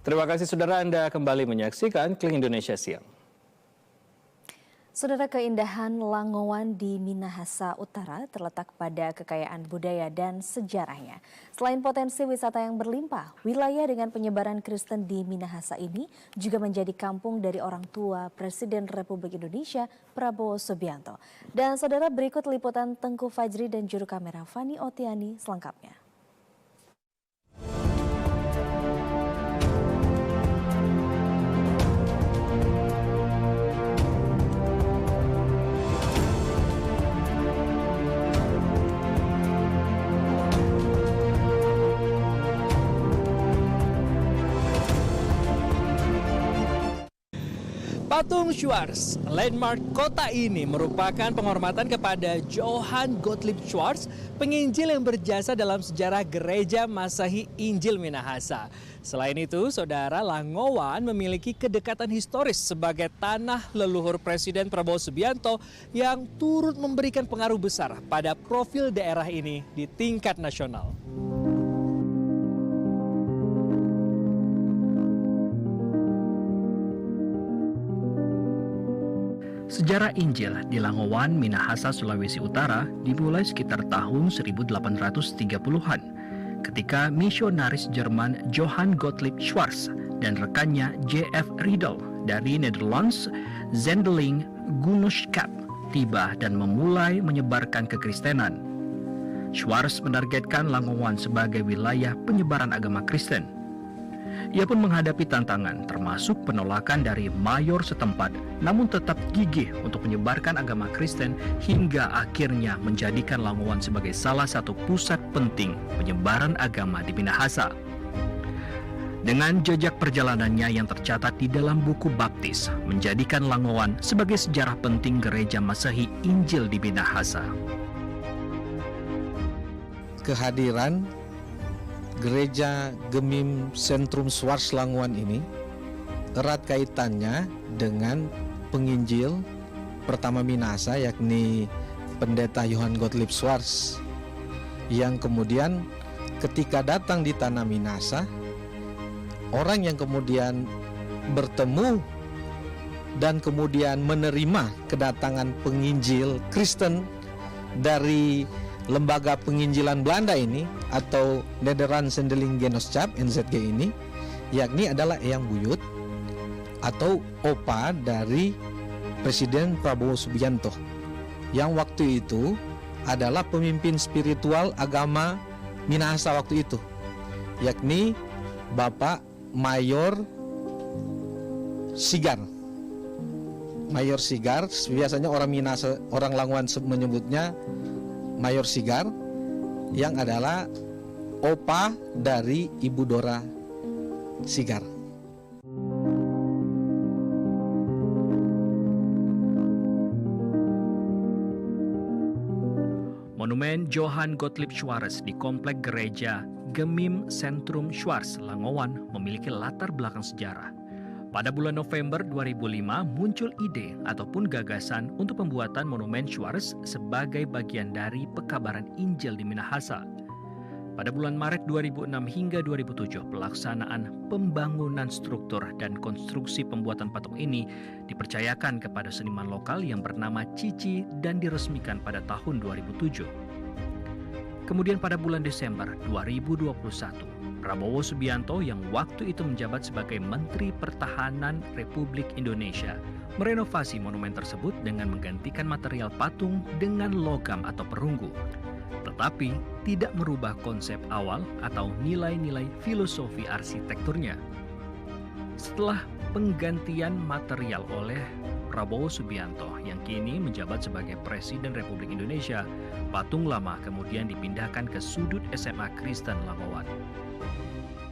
Terima kasih saudara, Anda kembali menyaksikan Klik Indonesia Siang. Saudara, keindahan Langowan di Minahasa Utara terletak pada kekayaan budaya dan sejarahnya. Selain potensi wisata yang berlimpah, wilayah dengan penyebaran Kristen di Minahasa ini juga menjadi kampung dari orang tua Presiden Republik Indonesia Prabowo Subianto. Dan saudara, berikut liputan Tengku Fajri dan juru kamera Fani Otiani selengkapnya. Patung Schwarz, landmark kota ini merupakan penghormatan kepada Johann Gottlieb Schwarz, penginjil yang berjasa dalam sejarah Gereja Masehi Injil Minahasa. Selain itu, saudara, Langowan memiliki kedekatan historis sebagai tanah leluhur Presiden Prabowo Subianto yang turut memberikan pengaruh besar pada profil daerah ini di tingkat nasional. Sejarah Injil di Langowan, Minahasa, Sulawesi Utara dimulai sekitar tahun 1830-an ketika misionaris Jerman Johann Gottlieb Schwarz dan rekannya J.F. Riedel dari Netherlands Zendeling Gunnootschap tiba dan memulai menyebarkan kekristenan. Schwarz menargetkan Langowan sebagai wilayah penyebaran agama Kristen. Ia pun menghadapi tantangan termasuk penolakan dari mayor setempat, namun tetap gigih untuk menyebarkan agama Kristen hingga akhirnya menjadikan Langowan sebagai salah satu pusat penting penyebaran agama di Minahasa. Dengan jejak perjalanannya yang tercatat di dalam buku baptis, menjadikan Langowan sebagai sejarah penting Gereja Masehi Injil di Minahasa. Kehadiran Gereja Gemim Sentrum Schwarz Langowan ini erat kaitannya dengan penginjil pertama Minahasa, yakni Pendeta Johann Gottlieb Schwarz, yang kemudian ketika datang di tanah Minahasa, orang yang kemudian bertemu dan kemudian menerima kedatangan penginjil Kristen dari lembaga penginjilan Belanda ini atau Nederland Zendeling Gunnootschap NZG ini, yakni adalah Eyang Buyut atau opa dari Presiden Prabowo Subianto yang waktu itu adalah pemimpin spiritual agama Minahasa waktu itu, yakni Bapak Mayor Sigar. Mayor Sigar, biasanya orang Minahasa, orang Langowan menyebutnya Mayor Sigar, yang adalah opa dari Ibu Dora Sigar. Monumen Johann Gottlieb Schwarz di Komplek Gereja Gemim Sentrum Schwarz Langowan memiliki latar belakang sejarah. Pada bulan November 2005 muncul ide ataupun gagasan untuk pembuatan Monumen Schwarz sebagai bagian dari pekabaran Injil di Minahasa. Pada bulan Maret 2006 hingga 2007 pelaksanaan pembangunan struktur dan konstruksi pembuatan patung ini dipercayakan kepada seniman lokal yang bernama Cici dan diresmikan pada tahun 2007. Kemudian pada bulan Desember 2021, Prabowo Subianto yang waktu itu menjabat sebagai Menteri Pertahanan Republik Indonesia merenovasi monumen tersebut dengan menggantikan material patung dengan logam atau perunggu, tetapi tidak merubah konsep awal atau nilai-nilai filosofi arsitekturnya. Setelah penggantian material oleh Prabowo Subianto yang kini menjabat sebagai Presiden Republik Indonesia, patung lama kemudian dipindahkan ke sudut SMA Kristen Langowan.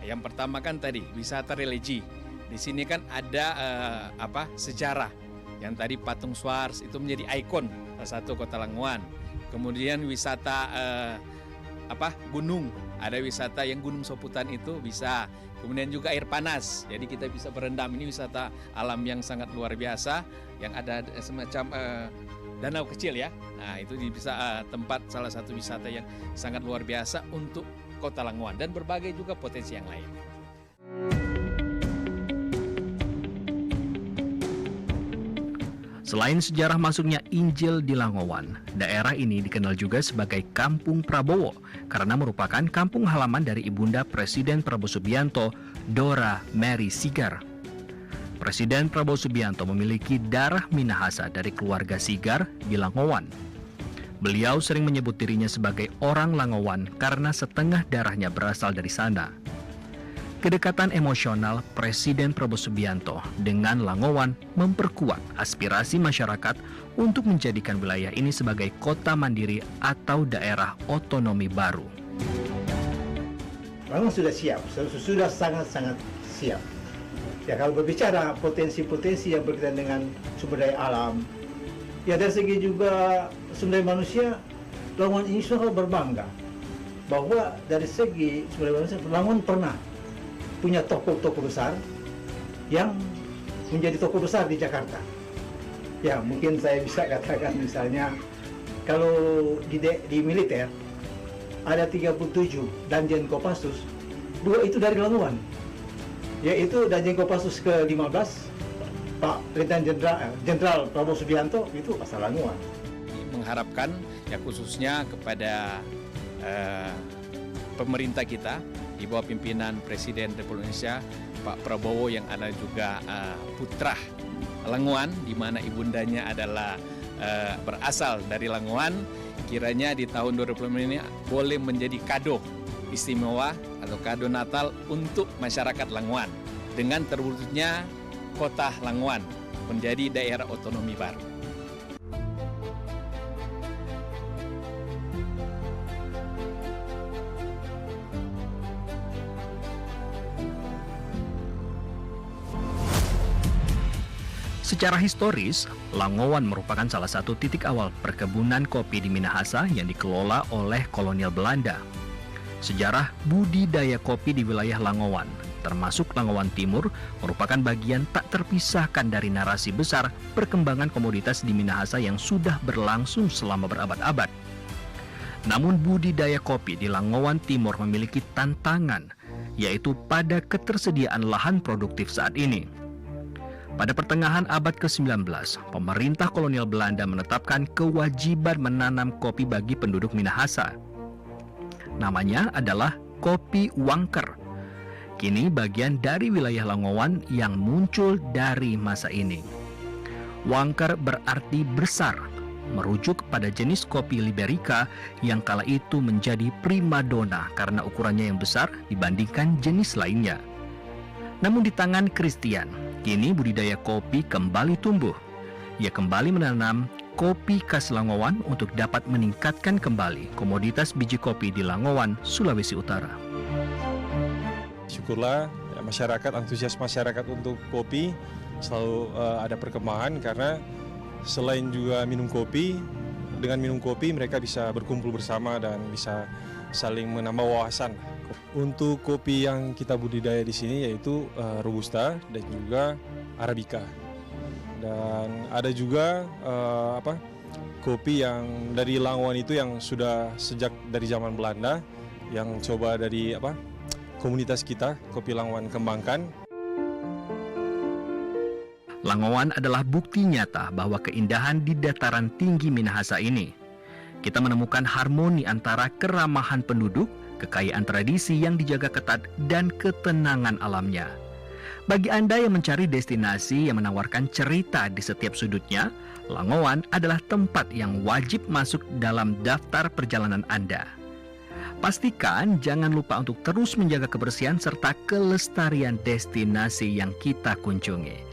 Yang pertama kan tadi wisata religi. Di sini kan ada sejarah. Yang tadi patung Schwarz itu menjadi ikon salah satu kota Langowan. Kemudian wisata gunung. Ada wisata yang Gunung Soputan itu bisa. Kemudian juga air panas. Jadi kita bisa berendam. Ini wisata alam yang sangat luar biasa. Yang ada semacam danau kecil ya. Nah itu bisa tempat salah satu wisata yang sangat luar biasa untuk Kota Langowan dan berbagai juga potensi yang lain. Selain sejarah masuknya Injil di Langowan, daerah ini dikenal juga sebagai Kampung Prabowo karena merupakan kampung halaman dari ibunda Presiden Prabowo Subianto, Dora Mary Sigar. Presiden Prabowo Subianto memiliki darah Minahasa dari keluarga Sigar di Langowan. Beliau sering menyebut dirinya sebagai orang Langowan karena setengah darahnya berasal dari sana. Kedekatan emosional Presiden Prabowo Subianto dengan Langowan memperkuat aspirasi masyarakat untuk menjadikan wilayah ini sebagai kota mandiri atau daerah otonomi baru. Langowan sudah siap, sudah sangat-sangat siap. Ya, kalau berbicara potensi-potensi yang berkaitan dengan sumber daya alam, ya dari segi juga sumber daya manusia, Langowan ini sudah berbangga bahwa dari segi sumber daya manusia, Langowan pernah punya tokoh-tokoh besar yang menjadi tokoh besar di Jakarta. Ya, mungkin saya bisa katakan misalnya kalau di militer ada 37 Danjen Kopassus, 2 itu dari Langowan, yaitu Danjen Kopassus ke-15 Pak Letnan Jenderal Prabowo Subianto itu asal Langowan. Mengharapkan ya khususnya kepada pemerintah kita di bawah pimpinan Presiden Republik Indonesia Pak Prabowo yang ada juga putra Langowan, di mana ibundanya adalah berasal dari Langowan. Kiranya di tahun 2025 ini boleh menjadi kado istimewa atau kado Natal untuk masyarakat Langowan dengan terwujudnya kota Langowan menjadi daerah otonomi baru. Secara historis, Langowan merupakan salah satu titik awal perkebunan kopi di Minahasa yang dikelola oleh kolonial Belanda. Sejarah budidaya kopi di wilayah Langowan, termasuk Langowan Timur, merupakan bagian tak terpisahkan dari narasi besar perkembangan komoditas di Minahasa yang sudah berlangsung selama berabad-abad. Namun budidaya kopi di Langowan Timur memiliki tantangan, yaitu pada ketersediaan lahan produktif saat ini. Pada pertengahan abad ke-19, pemerintah kolonial Belanda menetapkan kewajiban menanam kopi bagi penduduk Minahasa. Namanya adalah kopi wangker. Kini bagian dari wilayah Langowan yang muncul dari masa ini. Wangker berarti besar, merujuk pada jenis kopi Liberica yang kala itu menjadi primadona karena ukurannya yang besar dibandingkan jenis lainnya. Namun di tangan Christian, kini budidaya kopi kembali tumbuh. Ia kembali menanam kopi khas Langowan untuk dapat meningkatkan kembali komoditas biji kopi di Langowan, Sulawesi Utara. Syukurlah ya, masyarakat, antusias masyarakat untuk kopi selalu ada perkembangan karena selain juga minum kopi, dengan minum kopi mereka bisa berkumpul bersama dan bisa saling menambah wawasan. Untuk kopi yang kita budidaya di sini yaitu Robusta dan juga Arabica. Dan ada juga kopi yang dari Langowan itu yang sudah sejak dari zaman Belanda yang coba dari komunitas kita, Kopi Langowan kembangkan. Langowan adalah bukti nyata bahwa keindahan di dataran tinggi Minahasa ini. Kita menemukan harmoni antara keramahan penduduk, kekayaan tradisi yang dijaga ketat, dan ketenangan alamnya. Bagi Anda yang mencari destinasi yang menawarkan cerita di setiap sudutnya, Langowan adalah tempat yang wajib masuk dalam daftar perjalanan Anda. Pastikan jangan lupa untuk terus menjaga kebersihan serta kelestarian destinasi yang kita kunjungi.